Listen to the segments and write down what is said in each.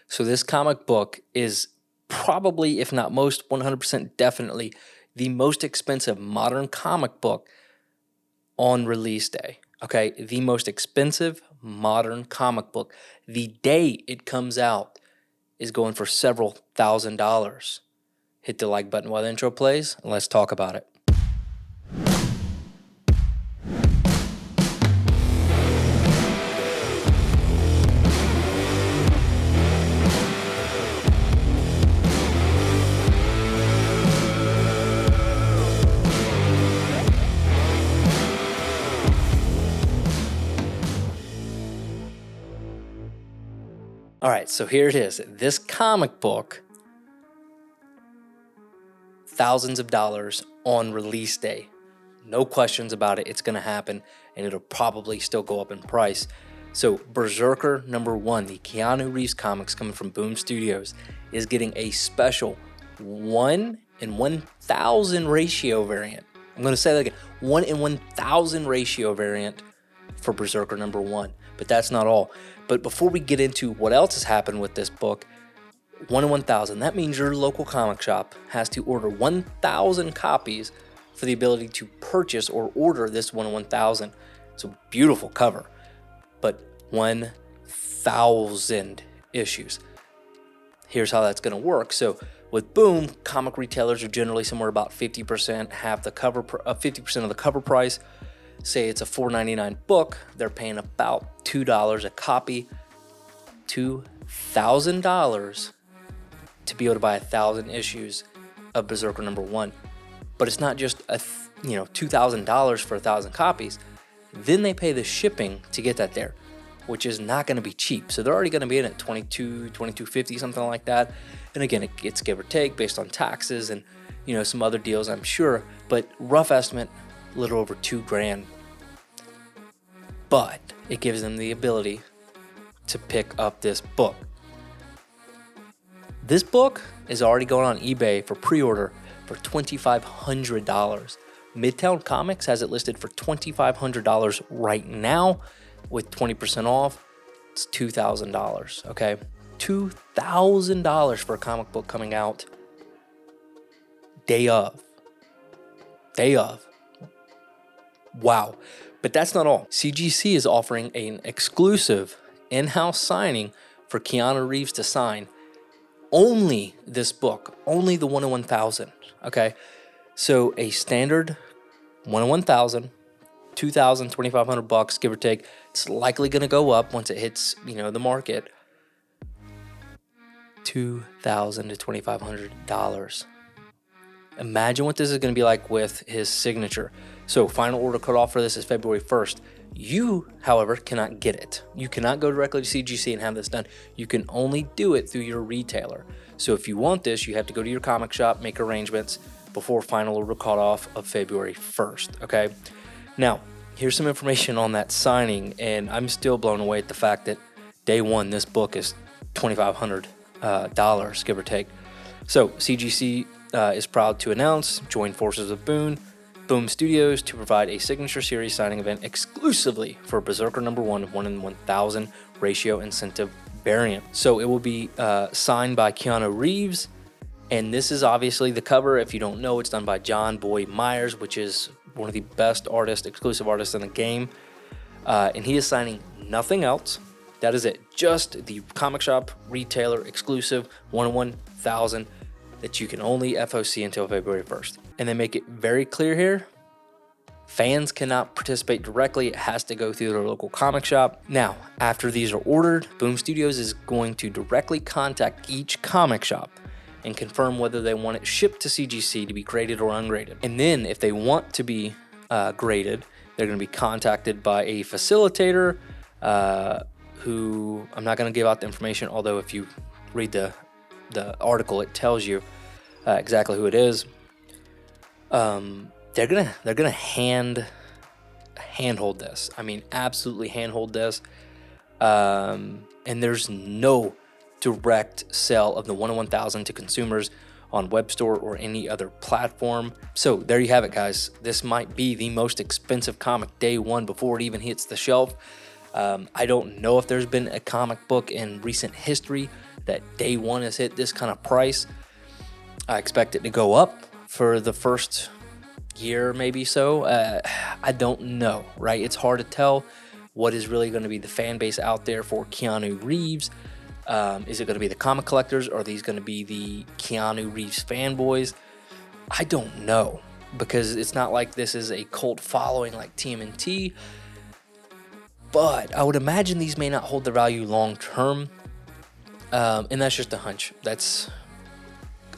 So this comic book is probably, if not most, 100% definitely the most expensive modern comic book on release day. Okay, the most expensive modern comic book. The day it comes out is going for several $1,000s. Hit the like button while the intro plays, and let's talk about it. All right, so here it is. This comic book, thousands of dollars on release day. No questions about it. It's going to happen, and it'll probably still go up in price. So Berserker #1, the Keanu Reeves comics coming from Boom Studios, is getting a special 1 in 1,000 ratio variant. I'm going to say that again, 1 in 1,000 ratio variant for Berserker #1. But that's not all. But before we get into what else has happened with this book, 1 in 1,000, that means your local comic shop has to order 1,000 copies for the ability to purchase or order this 1 in 1,000. It's a beautiful cover, but 1,000 issues. Here's how that's going to work. So with Boom, comic retailers are generally somewhere about 50%, half the cover, 50% of the cover price. Say it's a $4.99 book, they're paying about $2 a copy, $2,000 to be able to buy 1,000 issues of Berserker #1. But it's not just $2,000 for 1,000 copies. Then they pay the shipping to get that there, which is not going to be cheap. So they're already going to be in at $22, $22.50, something like that. And again, it gets give or take based on taxes and some other deals, I'm sure. But rough estimate, a little over $2,000. But it gives them the ability to pick up this book. This book is already going on eBay for pre-order for $2,500. Midtown Comics has it listed for $2,500 right now with 20% off. It's $2,000, okay? $2,000 for a comic book coming out day of. Wow. But that's not all. CGC is offering an exclusive in-house signing for Keanu Reeves to sign. Only this book, only the 1 in 1,000, okay? So a standard 1 in 1,000, $2,000, $2,500, give or take. It's likely going to go up once it hits, the market. $2,000 to $2,500. Imagine what this is going to be like with his signature. So final order cutoff for this is February 1st. You, however, cannot get it. You cannot go directly to CGC and have this done. You can only do it through your retailer. So if you want this, you have to go to your comic shop, make arrangements before final order cutoff of February 1st, okay? Now, here's some information on that signing, and I'm still blown away at the fact that day one, this book is $2,500, give or take. So CGC is proud to announce, join forces with Boom Studios to provide a signature series signing event exclusively for Berserker #1 1 in 1,000 ratio incentive variant. So it will be signed by Keanu Reeves, and this is obviously the cover. If you don't know, it's done by John Boy Myers, which is one of the best exclusive artists in the game, and he is signing nothing else. That is it, just the comic shop retailer exclusive 1 in 1,000 that you can only FOC until February 1st. And they make it very clear here, fans cannot participate directly. It has to go through their local comic shop. Now, after these are ordered, Boom Studios is going to directly contact each comic shop and confirm whether they want it shipped to CGC to be graded or ungraded. And then if they want to be graded, they're going to be contacted by a facilitator who, I'm not going to give out the information, although if you read the article, it tells you exactly who it is. They're gonna handhold this. I mean, absolutely handhold this. And there's no direct sale of the 1 in 1,000 to consumers on web store or any other platform. So there you have it, guys. This might be the most expensive comic day one before it even hits the shelf. I don't know if there's been a comic book in recent history that day one has hit this kind of price. I expect it to go up for the first year, maybe so. I don't know, right? It's hard to tell what is really going to be the fan base out there for Keanu Reeves. Is it going to be the comic collectors, or are these going to be the Keanu Reeves fanboys? I don't know, because it's not like this is a cult following like TMNT. But I would imagine these may not hold the value long term. And that's just a hunch. That's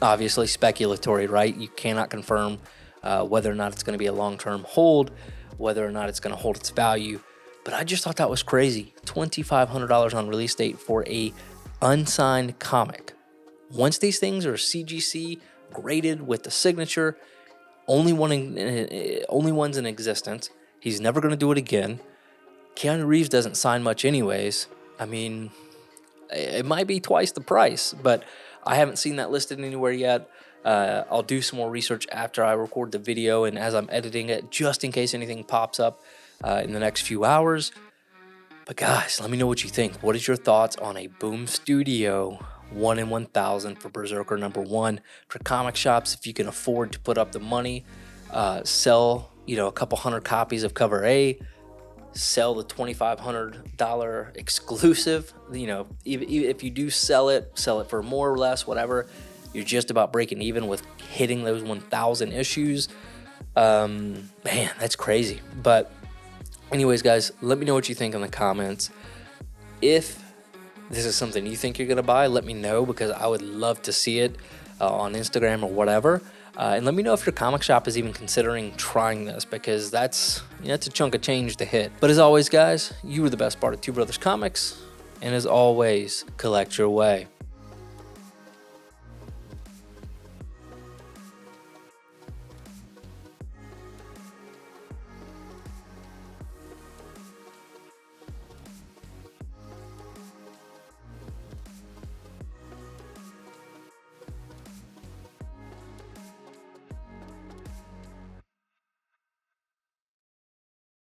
obviously speculatory, right? You cannot confirm whether or not it's going to be a long-term hold, whether or not it's going to hold its value. But I just thought that was crazy. $2,500 on release date for a unsigned comic. Once these things are CGC graded with the signature, only one's in existence. He's never going to do it again. Keanu Reeves doesn't sign much anyways. I mean, it might be twice the price, but I haven't seen that listed anywhere yet. I'll do some more research after I record the video and as I'm editing it, just in case anything pops up in the next few hours. But guys, let me know what you think. What is your thoughts on a Boom Studio 1 in 1,000 for Berserker #1 for comic shops? If you can afford to put up the money, sell a couple hundred copies of cover A, sell the $2,500 exclusive. If you do sell it for more or less, whatever. You're just about breaking even with hitting those 1,000 issues. Man, that's crazy. But anyways, guys, let me know what you think in the comments. If this is something you think you're gonna buy, let me know, because I would love to see it on Instagram or whatever. And let me know if your comic shop is even considering trying this, because that's a chunk of change to hit. But as always, guys, you were the best part of Two Brothers Comics. And as always, collect your way.